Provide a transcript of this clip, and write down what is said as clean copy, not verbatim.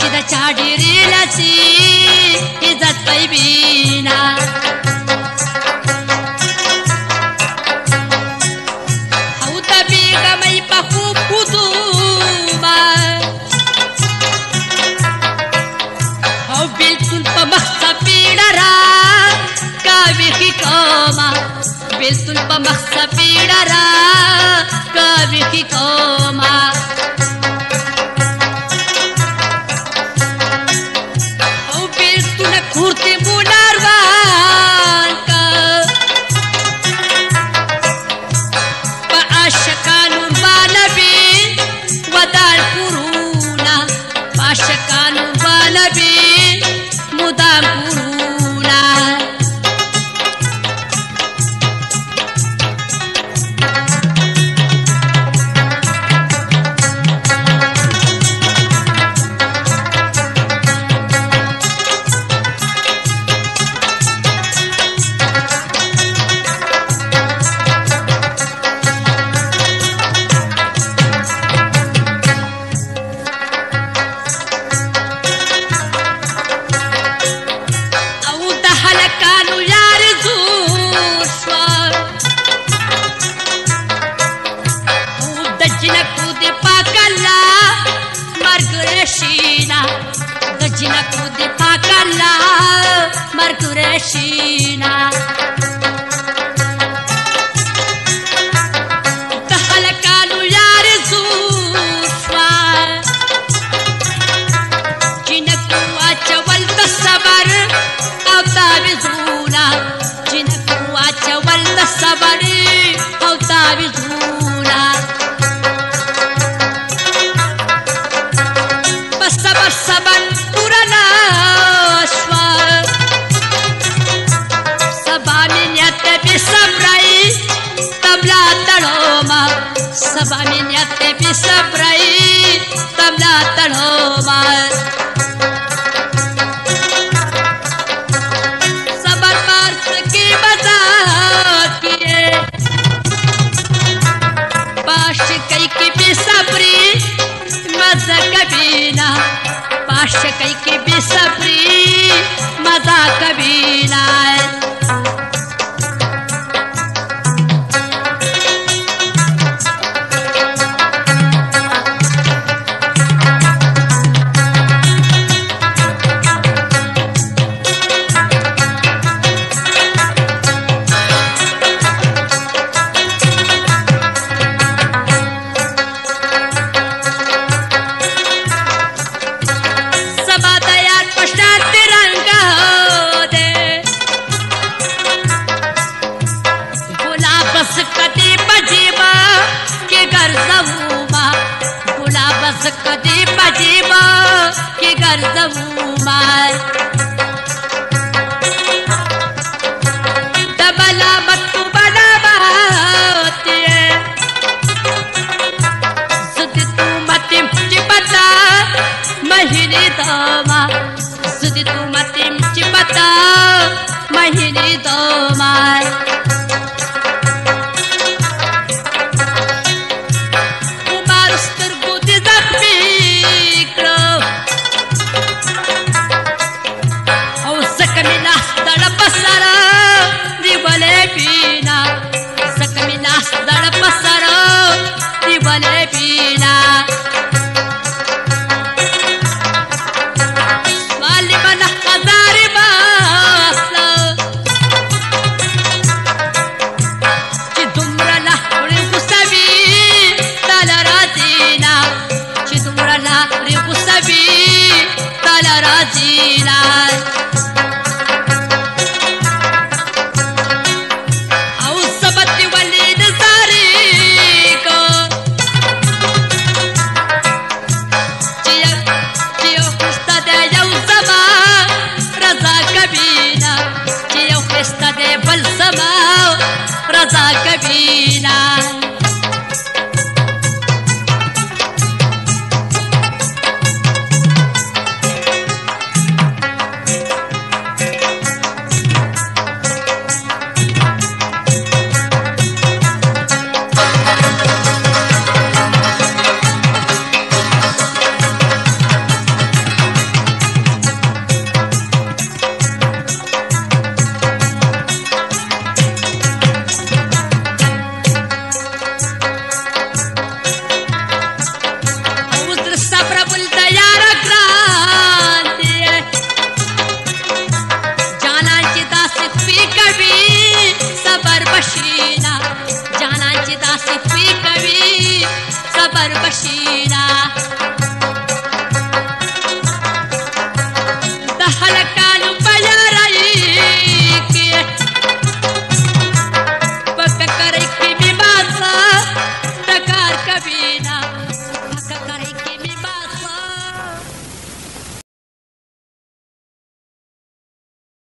چې د چا ډېرې لسي عزت پیبینا او د بیګمۍ په خوب خودوما او بیلتون په مخ څپېړه را کاویخي کومه بیلتون په مخ څپېړه را کاویخي کومه kurte bular vanka pa ashakan urbana be wadar kuruna pa ashakan urbana be mudam kuruna Dajinaku di pakalla markureshina tahalakanu yare zushwa jinaku achawal tasabar aw tabizuna jinaku achawal tasabar aw tabizuna sabar sabar purana shwa sabani niyat bi sabrai tabla tadoma sabani niyat bi sabrai tabla tadoma sabar parth ki bazat kiye pash kai ki bi sabri maza kabina पाश कई की बेसब्री मजा कभी ना कदी पजीबा के गर्दवूमा दबला मत्तु बनावती सुदी तू मतिम चिपता महीने दोमा सुदी तू मतिम चिपता महीने दोमा रजा कभी